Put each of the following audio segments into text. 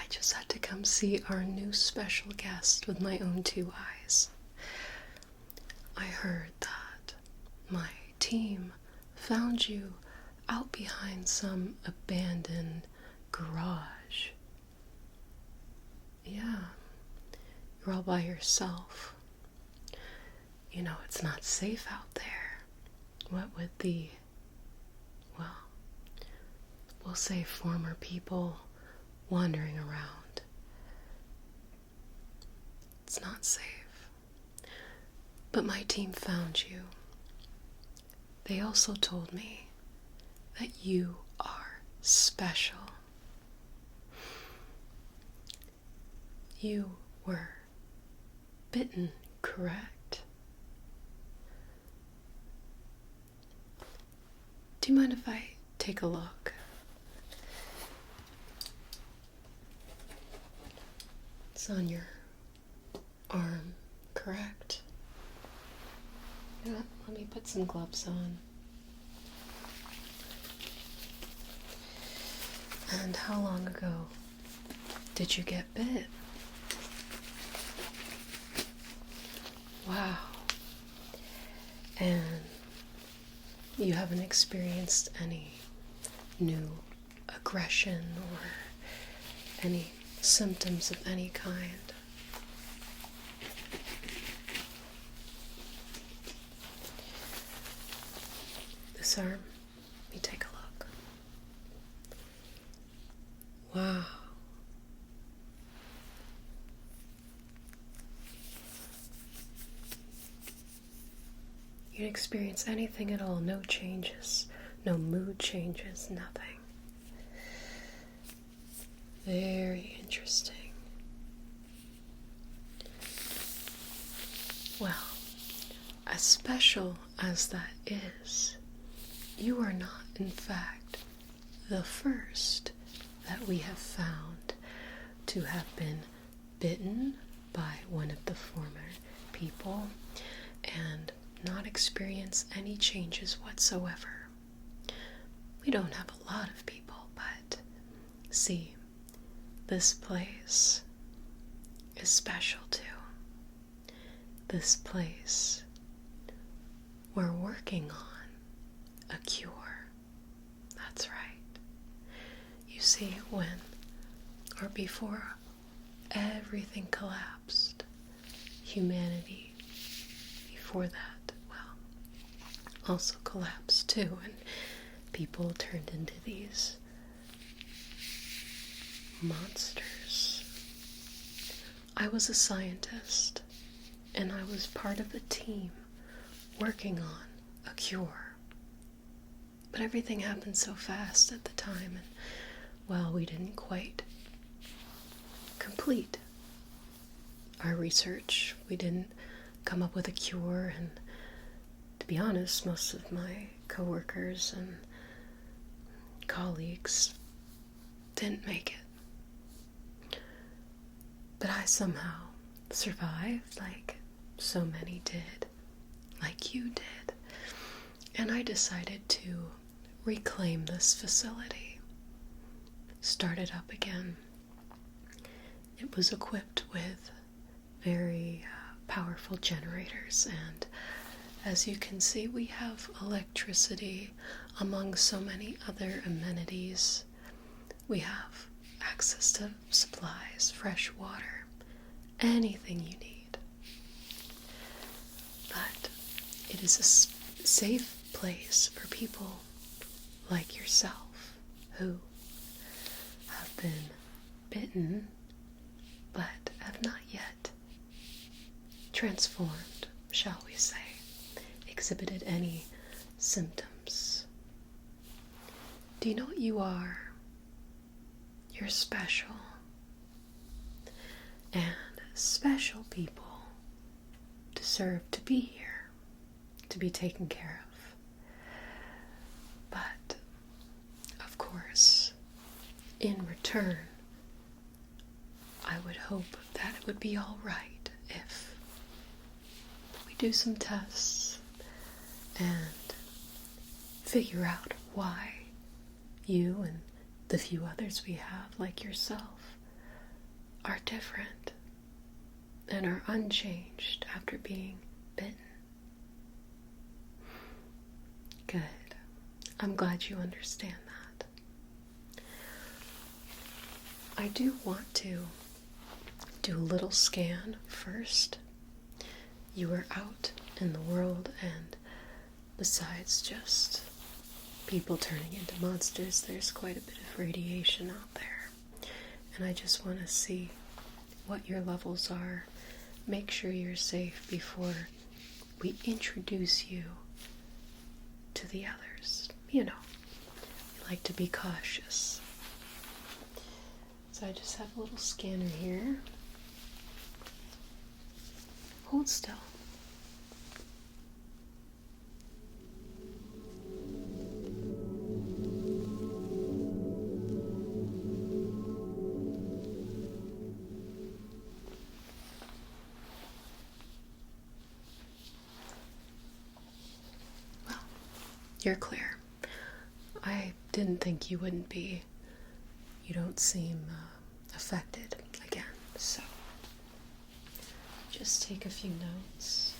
just had to come see our new special guest with my own two eyes. I heard that my team found you out behind some abandoned garage. Yeah, you're all by yourself. You know, it's not safe out there. What with the, well, we'll say former people wandering around. It's not safe. But my team found you. They also told me that you are special. You were bitten, correct? Do you mind if I take a look? It's on your arm, correct? You know what? Let me put some gloves on. And how long ago did you get bit? Wow. And you haven't experienced any new aggression or any symptoms of any kind? This arm, let me take a look. Wow. You didn't experience anything at all, no changes, no mood changes, nothing. Very interesting. Well, as special as that is, you are not, in fact, the first that we have found to have been bitten by one of the former people and not experience any changes whatsoever. We don't have a lot of people, but see, this place is special too. This place, we're working on a cure. That's right. You see, when, or before everything collapsed, humanity, before that, well, also collapsed too, and people turned into these monsters. I was a scientist, and I was part of a team working on a cure. But everything happened so fast at the time, and, well, we didn't quite complete our research. We didn't come up with a cure, and to be honest, most of my coworkers and colleagues didn't make it. But I somehow survived, like so many did, like you did. And I decided to reclaim this facility, start it up again. It was equipped with very powerful generators, and as you can see, we have electricity among so many other amenities. We have access to supplies, fresh water, anything you need. But it is a safe place for people like yourself who have been bitten but have not yet transformed, shall we say, exhibited any symptoms. Do you know what you are? You're special. And special people deserve to be here, to be taken care of. But, of course, in return, I would hope that it would be all right if we do some tests and figure out why you and the few others we have, like yourself, are different and are unchanged after being bitten. Good. I'm glad you understand that. I do want to do a little scan first. You are out in the world, and besides just people turning into monsters, there's quite a bit of radiation out there. And I just want to see what your levels are. Make sure you're safe before we introduce you to the others. You know, we like to be cautious. So I just have a little scanner here. Hold still. Well, you're clear. I didn't think you wouldn't be. You don't seem affected again, so just take a few notes.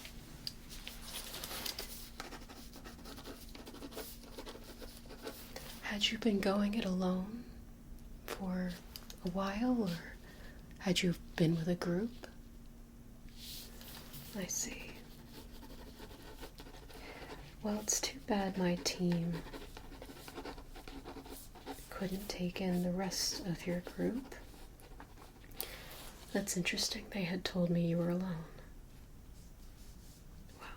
Had you been going it alone for a while, or had you been with a group? I see. Well, it's too bad my team couldn't take in the rest of your group. That's interesting. They had told me you were alone. Wow.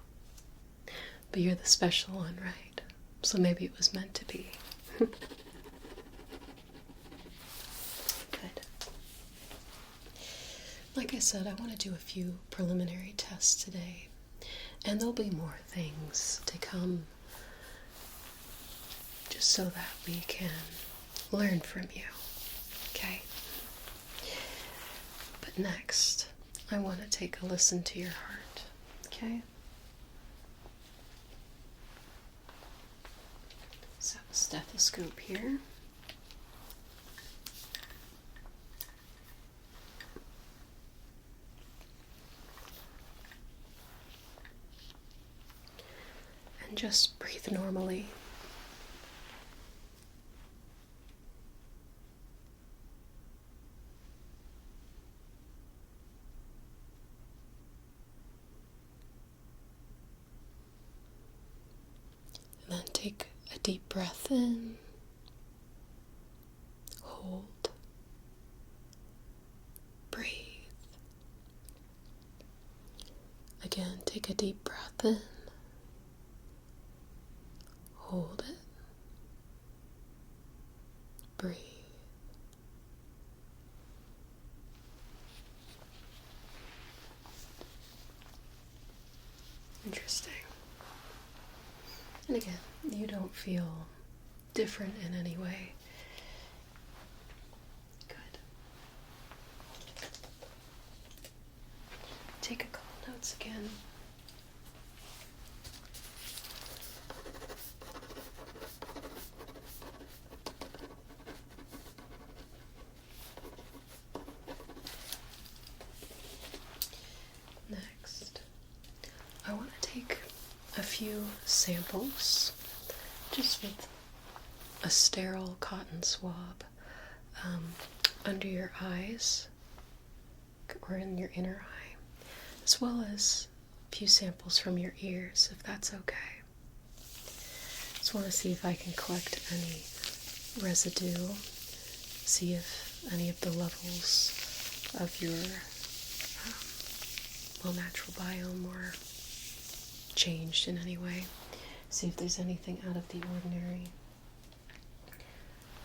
But you're the special one, right? So maybe it was meant to be. Good. Like I said, I want to do a few preliminary tests today. And there'll be more things to come, just so that we can learn from you, okay? But next, I want to take a listen to your heart, okay? So, stethoscope here. And just breathe normally. And then take a deep breath in, hold, breathe. Again, take a deep breath in, hold it, breathe. Interesting. And again, you don't feel different in any way. Good. Take a couple notes again. Next, I want to take a few samples, just with a sterile cotton swab, under your eyes, or in your inner eye, as well as a few samples from your ears, if that's okay. Just want to see if I can collect any residue, see if any of the levels of your natural biome were changed in any way. See if there's anything out of the ordinary.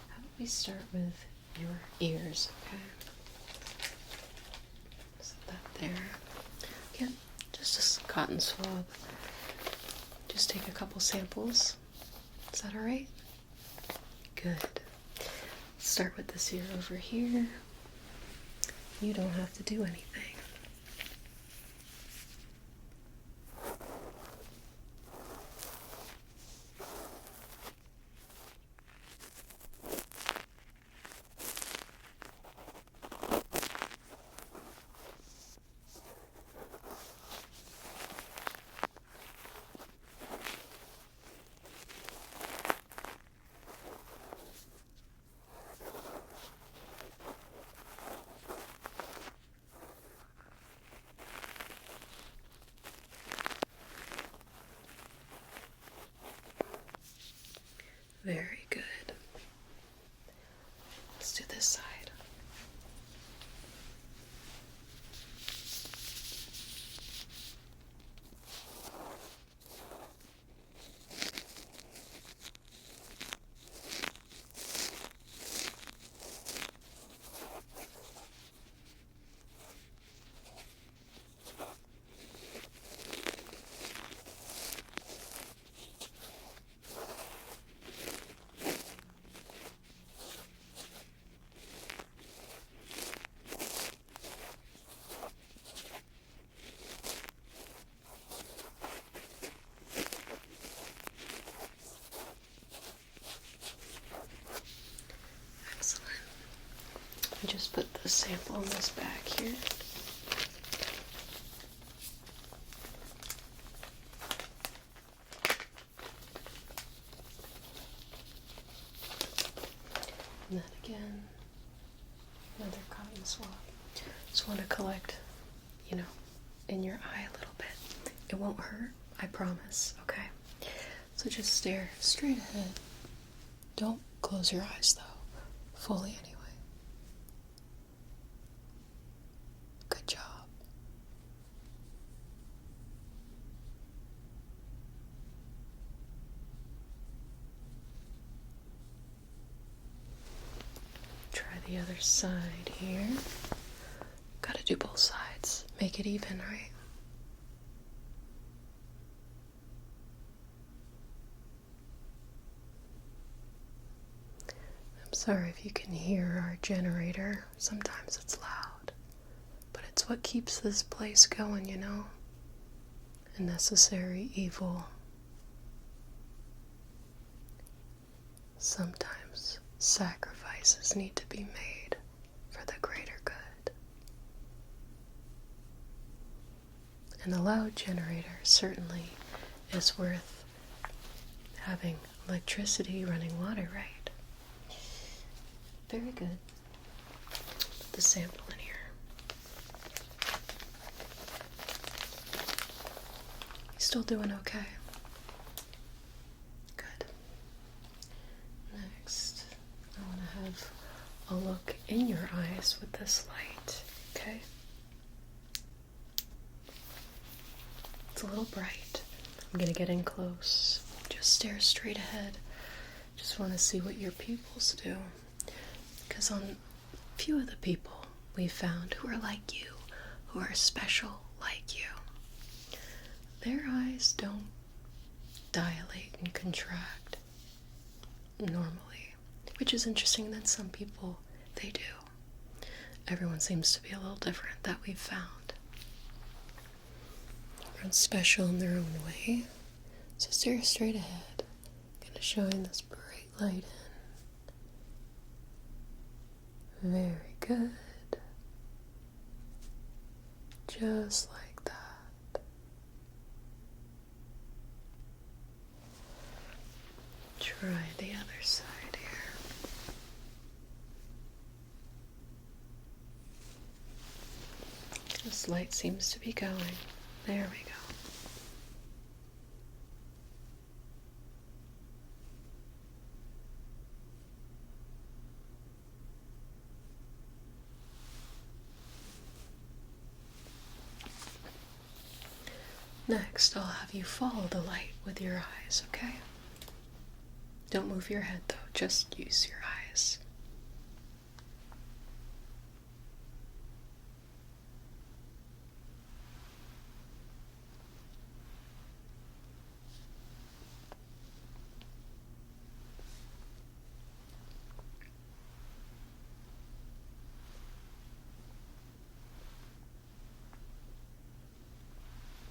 How about we start with your ears, okay? Set that there. Again, just a cotton swab. Just take a couple samples. Is that alright? Good. Start with this ear over here. You don't have to do anything. me just put the sample in this bag here. And then again, another cotton swab. Just want to collect, you know, in your eye a little bit. It won't hurt, I promise, okay? So just stare straight ahead. Don't close your eyes, though. Fully, anyway. Good job. Try the other side here. Gotta do both sides. Make it even, right? I'm sorry if you can hear our generator. Sometimes it's loud. But it's what keeps this place going, you know? A necessary evil. Sometimes sacrifices need to be made for the greater good. And a loud generator certainly is worth having electricity, running water, right? Very good. Put the sample in here. You still doing okay? Good. Next, I want to have a look in your eyes with this light, okay? It's a little bright. I'm gonna get in close. Just stare straight ahead. Just want to see what your pupils do. Because on a few of the people we found who are like you, who are special like you, their eyes don't dilate and contract normally, which is interesting that some people, they do. Everyone seems to be a little different that we've found. Everyone's special in their own way. So stare straight ahead. Gonna shine this bright light in. Very good. Just like that. Try the other side here. This light seems to be going. There we go. Next, I'll have you follow the light with your eyes, okay? Don't move your head though, just use your eyes.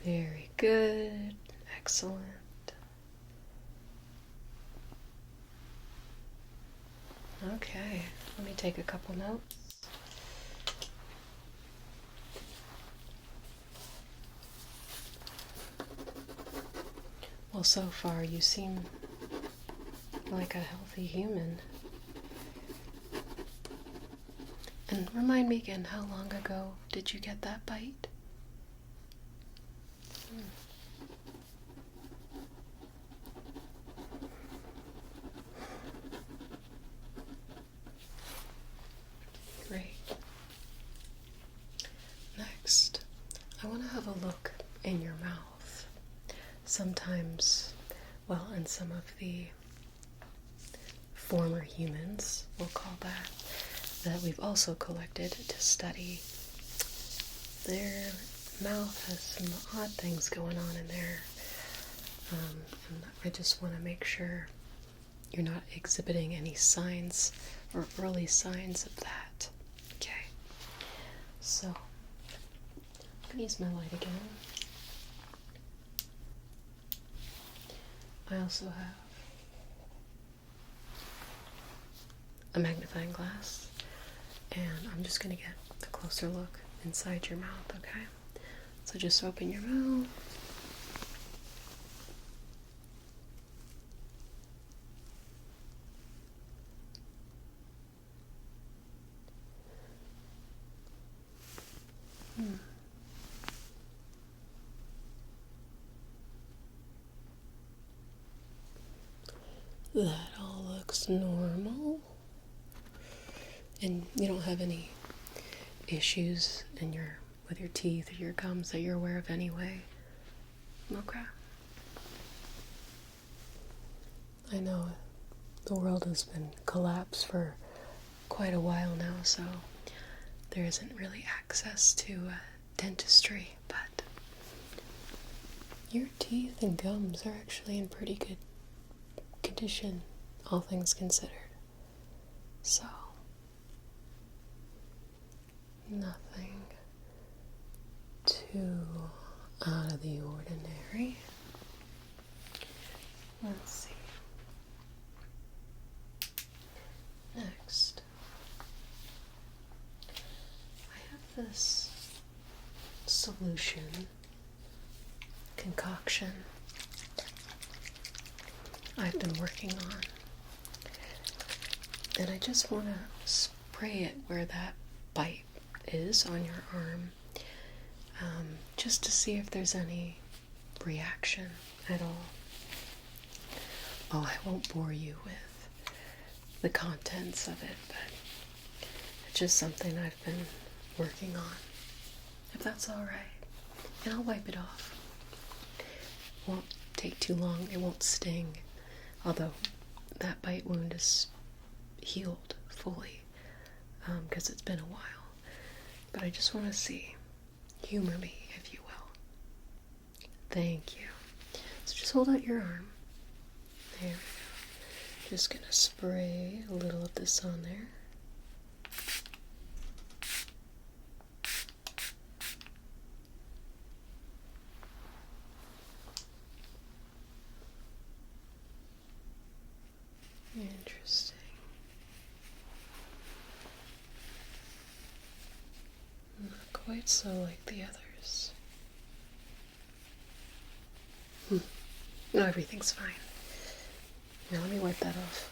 Very good. Excellent. Okay, let me take a couple notes. Well, so far you seem like a healthy human. And remind me again, how long ago did you get that bite? Great. Next, I want to have a look in your mouth. Sometimes, well, in some of the former humans, we'll call that we've also collected to study, their mouth has some odd things going on in there. And I just want to make sure you're not exhibiting any signs or early signs of that. Okay. So, I'm going to use my light again. I also have a magnifying glass And I'm just going to get a closer look inside your mouth, okay? So just open your mouth. That all looks normal. And you don't have any issues with your teeth or your gums that you're aware of anyway. Okay. I know the world has been collapsed for quite a while now, so there isn't really access to dentistry, but your teeth and gums are actually in pretty good condition, all things considered. So, nothing too out of the ordinary. Let's see. Next, I have this solution concoction I've been working on, and I just want to spray it where that bite is on your arm, just to see if there's any reaction at all. Oh, I won't bore you with the contents of it, but it's just something I've been working on, if that's alright. And I'll wipe it off. It won't take too long, it won't sting, although that bite wound is healed fully, because it's been a while. But I just want to see. Humor me, if you will. Thank you. So just hold out your arm. There we go. Just gonna spray a little of this on there. Interesting. Not quite so like the others. No, everything's fine. Now let me wipe that off.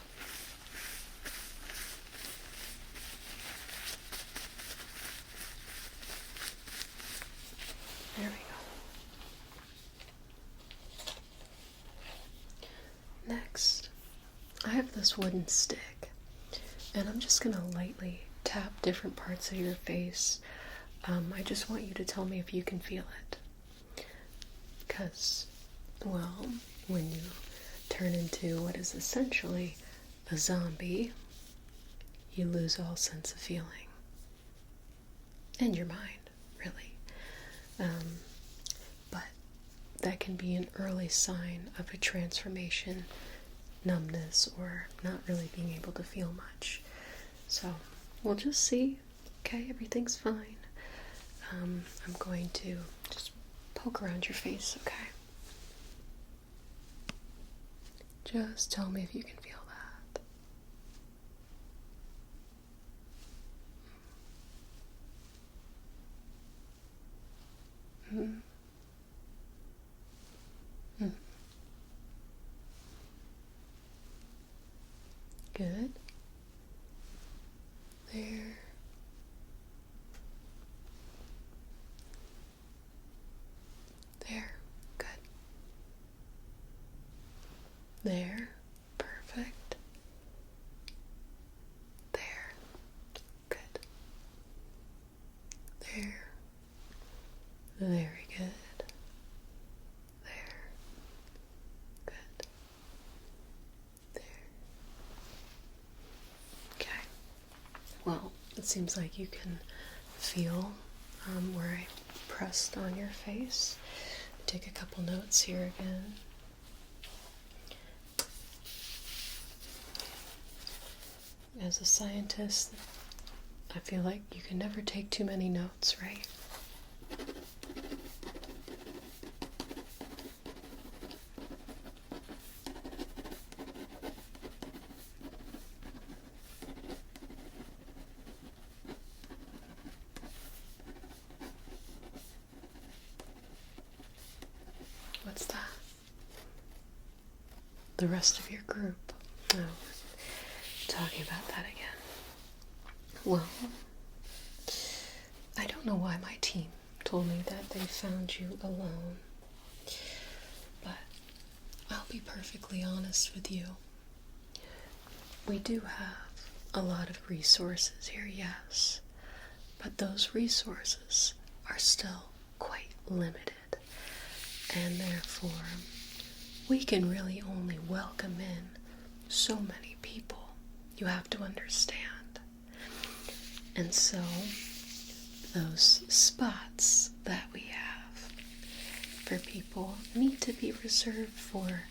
There we go. Next, I have this wooden stick, and I'm just going to lightly tap different parts of your face. I just want you to tell me if you can feel it. Because, well, when you turn into what is essentially a zombie, you lose all sense of feeling. And your mind, really. But that can be an early sign of a transformation, numbness, or not really being able to feel much. So, we'll just see. Okay, everything's fine. I'm going to just poke around your face, okay? Just tell me if you can feel that. Good. There. There. Good. There. Perfect. There. Good. There. Very good. There. Good. There. Okay. Well, it seems like you can feel where I pressed on your face. Take a couple notes here again. As a scientist, I feel like you can never take too many notes, right? the rest of your group. Oh, talking about that again. Well, I don't know why my team told me that they found you alone, but I'll be perfectly honest with you. We do have a lot of resources here, yes, but those resources are still quite limited, and therefore we can really only welcome in so many people. You have to understand. And so those spots that we have for people need to be reserved for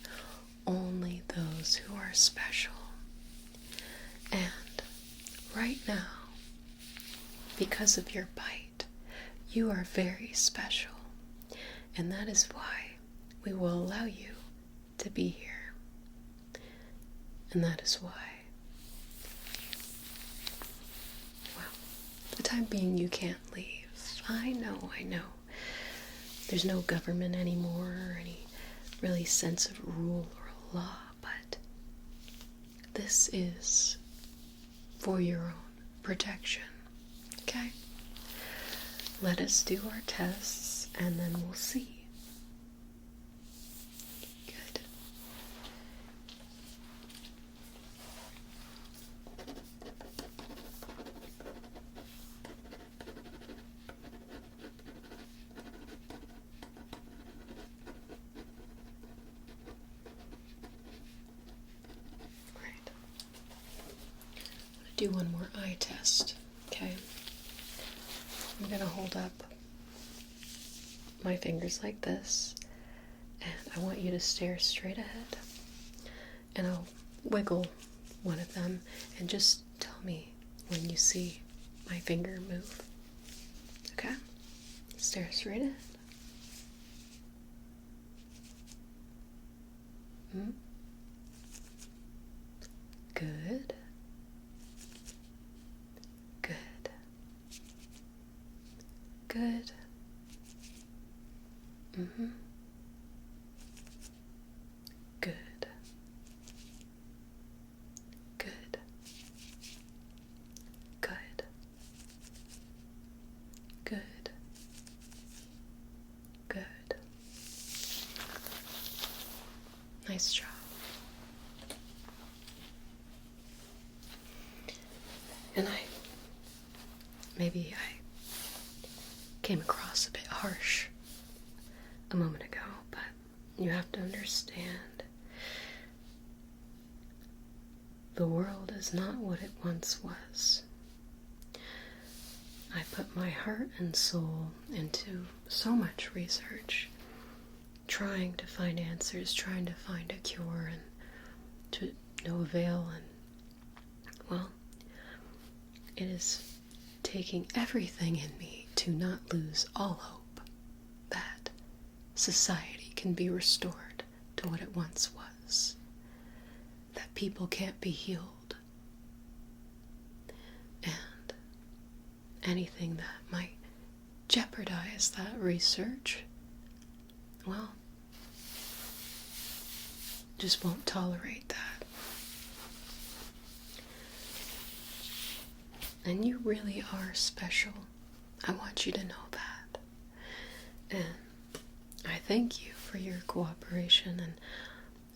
only those who are special. And right now, because of your bite, you are very special. And that is why we will allow you to be here. And that is why. Well, for the time being, you can't leave. I know. There's no government anymore, or any really sense of rule or law, but this is for your own protection. Okay? Let us do our tests, and then we'll see. Good. Right. I'm going to do one more eye test, okay? I'm going to hold up my fingers like this, and I want you to stare straight ahead. And I'll wiggle one of them, and just tell me when you see my finger move. Okay? Stare straight ahead. Good. Good. Good. Good. Good. Good. Good. Good. Nice job. And maybe I came across a bit harsh a moment ago, but you have to understand, the world is not what it once was. I put my heart and soul into so much research, trying to find answers, trying to find a cure, and to no avail, and, well, it is taking everything in me to not lose all hope that society can be restored to what it once was, that people can't be healed, and anything that might jeopardize that research, well, just won't tolerate that. And you really are special. I want you to know that. And I thank you for your cooperation, and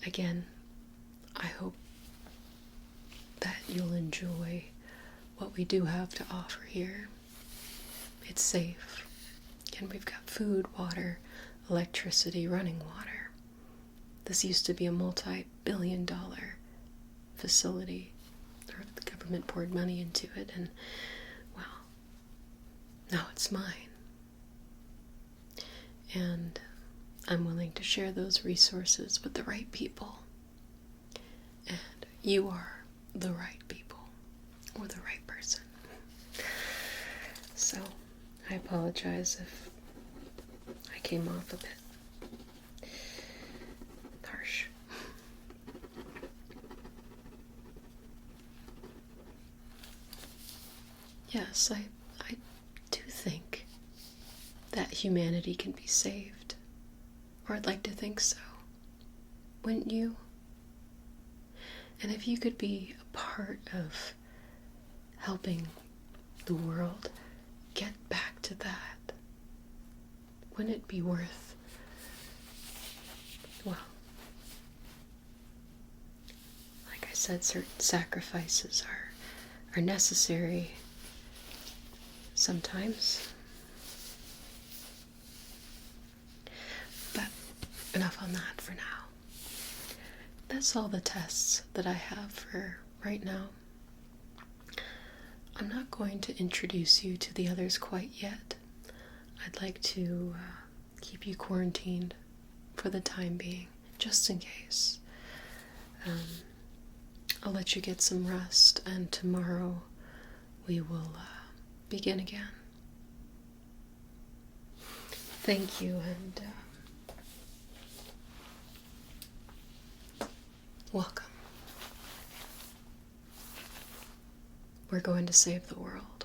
again, I hope that you'll enjoy what we do have to offer here. It's safe, and we've got food, water, electricity, running water. This used to be a multi-billion-dollar facility. The government poured money into it, and, well, now it's mine. And I'm willing to share those resources with the right people. And you are the right people, or the right person. So, I apologize if I came off a bit harsh. Yes, I do think that humanity can be saved. Or I'd like to think so. Wouldn't you? And if you could be a part of helping the world get back to that, wouldn't it be worth, well, like I said, certain sacrifices are necessary sometimes. But enough on that for now. That's all the tests that I have for right now. I'm not going to introduce you to the others quite yet. I'd like to keep you quarantined for the time being, just in case. I'll let you get some rest, and tomorrow we will begin again. Thank you, and welcome. We're going to save the world.